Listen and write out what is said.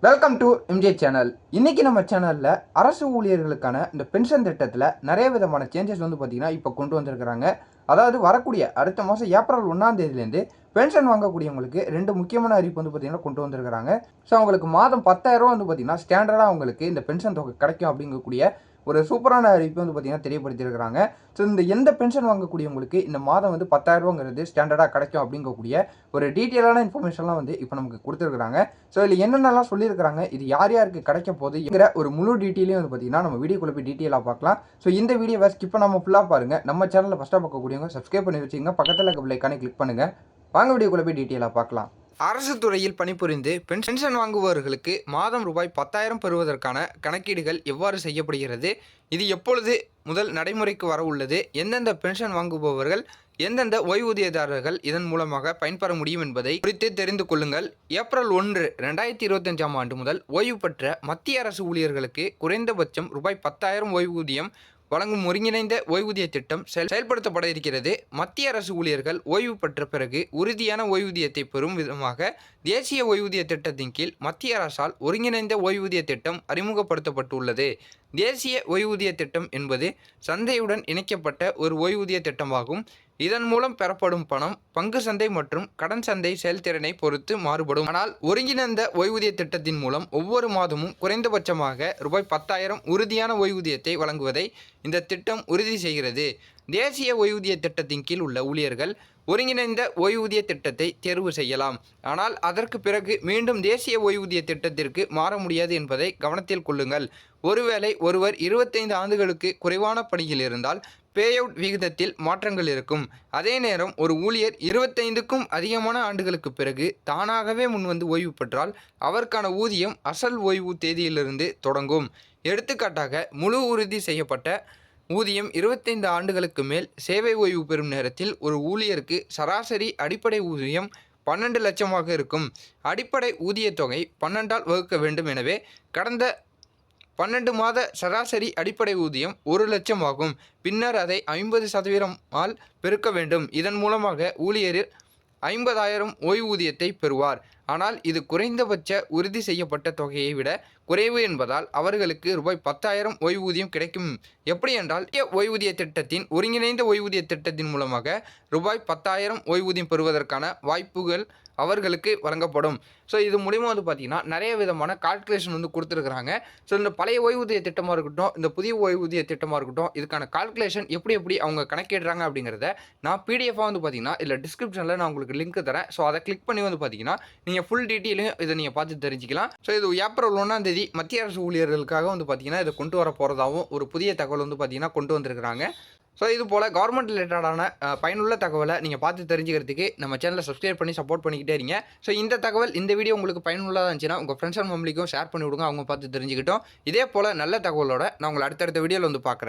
Welcome to MJ channel. இன்றைக்கி நம்ம சேனலில் அரசு ஊழியர்களுக்கான இந்த பென்ஷன் திட்டத்தில் நிறைய விதமான சேஞ்சஸ் பார்த்திங்கன்னா இப்போ கொண்டு வந்திருக்கிறாங்க. அதாவது வரக்கூடிய அடுத்த மாதம் ஏப்ரல் 1ஆம் தேதியிலேருந்து பென்ஷன் வாங்கக்கூடியவங்களுக்கு 2 முக்கியமான அறிவிப்பு பார்த்திங்கன்னா கொண்டு வந்திருக்கிறாங்க. ஸோ அவங்களுக்கு மாதம் 10,000 பார்த்திங்கன்னா ஸ்டாண்டர்டாக அவங்களுக்கு இந்த பென்ஷன் தொகை கிடைக்கும் அப்படிங்கக்கூடிய ஒரு சூப்பரான அறிவிப்பு பார்த்திங்கன்னா தெரியப்படுத்தியிருக்கிறாங்க. ஸோ இந்த எந்த பென்ஷன் வாங்கக்கூடியவங்களுக்கு இந்த மாதம் 10,000ங்கிறது ஸ்டாண்டர்டாக கிடைக்கும் அப்படிங்கக்கூடிய ஒரு டீட்டெயிலான இன்ஃபர்மேஷன்லாம் இப்போ நமக்கு கொடுத்துருக்குறாங்க. ஸோ இதில் என்னென்னலாம் சொல்லியிருக்கிறாங்க, இது யார் யாருக்கு கிடைக்க போகுதுங்கிற ஒரு முழு டீட்டெயிலையும் பார்த்திங்கன்னா நம்ம வீடியோக்குள்ளே போய் டீட்டெயிலாக பார்க்கலாம். ஸோ இந்த வீடியோவை ஸ்கிப் பண்ணாமல் ஃபுல்லாக பாருங்கள். நம்ம சேனலில் ஃபஸ்ட்டாக பார்க்கக்கூடியவங்க சப்ஸ்கிரைப் பண்ணி வச்சுங்க, பக்கத்தில் இருக்க பெல் ஐகானை கிளிக் பண்ணுங்கள். வாங்க வீடியோக்குள்ளே போய் டீட்டெயிலாக பார்க்கலாம். அரசு துறையில் பணிபுரிந்து பென்ஷன் வாங்குபவர்களுக்கு மாதம் ரூபாய் 10,000 பெறுவதற்கான கணக்கீடுகள் எவ்வாறு செய்யப்படுகிறது, இது எப்பொழுது முதல் நடைமுறைக்கு வர உள்ளது, எந்தெந்த பென்ஷன் வாங்குபவர்கள் எந்தெந்த ஓய்வூதியதாரர்கள் இதன் மூலமாக பயன்பெற முடியும் என்பதை குறித்து தெரிந்து கொள்ளுங்கள். ஏப்ரல் 1, 2025ஆம் ஆண்டு முதல் ஓய்வு பெற்ற மத்திய அரசு ஊழியர்களுக்கு குறைந்தபட்சம் ரூபாய் 10,000 ஓய்வூதியம் வழங்கும் ஒருங்கிணைந்த ஓய்வூதிய திட்டம் செயல்படுத்தப்பட இருக்கிறது. மத்திய அரசு ஊழியர்கள் ஓய்வு பெற்ற பிறகு உறுதியான ஓய்வூதியத்தை பெறும் விதமாக தேசிய ஓய்வூதிய திட்டத்தின் கீழ் மத்திய அரசால் ஒருங்கிணைந்த ஓய்வூதிய திட்டம் அறிமுகப்படுத்தப்பட்டுள்ளது. தேசிய ஓய்வூதிய திட்டம் என்பது சந்தையுடன் இணைக்கப்பட்ட ஒரு ஓய்வூதிய திட்டமாகும். இதன் மூலம் பெறப்படும் பணம் பங்கு சந்தை மற்றும் கடன் சந்தை செயல்திறனை பொறுத்து மாறுபடும். ஆனால் ஒருங்கிணைந்த ஓய்வூதிய திட்டத்தின் மூலம் ஒவ்வொரு மாதமும் குறைந்தபட்சமாக ரூபாய் 10,000 உறுதியான ஓய்வூதியத்தை வழங்குவதை இந்த திட்டம் உறுதி செய்கிறது. தேசிய ஓய்வூதிய திட்டத்தின் கீழ் உள்ள ஊழியர்கள் ஒருங்கிணைந்த ஓய்வூதிய திட்டத்தை தேர்வு செய்யலாம். ஆனால் அதற்கு பிறகு மீண்டும் தேசிய ஓய்வூதிய திட்டத்திற்கு மாற முடியாது என்பதை கவனத்தில் கொள்ளுங்கள். ஒருவேளை ஒருவர் 25 ஆண்டுகளுக்கு குறைவான பணியில் இருந்தால் பேஅவுட் விகிதத்தில் மாற்றங்கள் இருக்கும். அதே நேரம் ஒரு ஊழியர் 25க்கும் அதிகமான ஆண்டுகளுக்கு பிறகு தானாகவே முன்வந்து ஓய்வு பெற்றால் அவருக்கான ஊதியம் அசல் ஓய்வு தேதியிலிருந்து தொடங்கும். எடுத்துக்காட்டாக முழு உறுதி செய்யப்பட்ட ஊதியம் 25 ஆண்டுகளுக்கு மேல் சேவை ஓய்வு பெறும் நேரத்தில் ஒரு ஊழியருக்கு சராசரி அடிப்படை ஊதியம் 12 லட்சமாக இருக்கும். அடிப்படை ஊதிய தொகை 12ஆல் வகுக்க வேண்டும். எனவே கடந்த 12 மாத சராசரி அடிப்படை ஊதியம் 1 லட்சம் ஆகும். பின்னர் அதை 50% பெருக்க வேண்டும். இதன் மூலமாக ஊழியர் 50,000 ஓய்வூதியத்தை பெறுவார். ஆனால் இது குறைந்தபட்ச உறுதி செய்யப்பட்ட தொகையை விட குறைவு என்பதால் அவர்களுக்கு ரூபாய் 10,000 ஓய்வூதியம் கிடைக்கும். எப்படி என்றால் ஓய்வூதிய திட்டத்தின் ஒருங்கிணைந்த ஓய்வூதிய திட்டத்தின் மூலமாக ரூபாய் 10,000 ஓய்வூதியம் பெறுவதற்கான வாய்ப்புகள் அவர்களுக்கு வழங்கப்படும். ஸோ இது மூலிமா பார்த்திங்கன்னா நிறைய விதமான கால்குலேஷன் கொடுத்துருக்குறாங்க. ஸோ இந்த பழைய ஓய்வூதிய திட்டமாக இருக்கட்டும், இந்த புதிய ஓய்வூதிய திட்டமாக இருக்கட்டும், இதுக்கான கால்குலேஷன் எப்படி அவங்க கணக்கிடுறாங்க அப்படிங்கிறத நான் பிடிஎஃபாக பார்த்திங்கன்னா இதில் டிஸ்கிரிப்ஷனில் நான் உங்களுக்கு லிங்க் தரேன். ஸோ அதை கிளிக் பண்ணி பார்த்திங்கன்னா நீங்கள் ஃபுல் டீட்டெயிலையும் இதை நீங்கள் பார்த்து தெரிஞ்சுக்கலாம். ஸோ இது ஏப்ரல் 1ஆம் தேதி மத்திய அரசு ஊழியர்களுக்காக பார்த்திங்கன்னா இதை கொண்டு வர போகிறதாகவும் ஒரு புதிய தகவல் பார்த்திங்கன்னா கொண்டு வந்திருக்கிறாங்க. ஸோ இது போல் கவர்மெண்ட் ரிலேட்டடான பயனுள்ள தகவலை நீங்கள் பார்த்து தெரிஞ்சுக்கிறதுக்கு நம்ம சேனலை சப்ஸ்கிரைப் பண்ணி சப்போர்ட் பண்ணிக்கிட்டே இருங்க. ஸோ இந்த தகவல் இந்த வீடியோ உங்களுக்கு பயனுள்ளதாக இருந்துச்சுன்னா உங்கள் ஃப்ரெண்ட்ஸ் அண்ட் ஃபேமிலிக்கும் ஷேர் பண்ணி விடுங்க, அவங்க பார்த்து தெரிஞ்சுக்கிட்டோம். இதே போல் நல்ல தகவலோட நான் உங்களை அடுத்தடுத்த வீடியோவில் பார்க்குறேன்.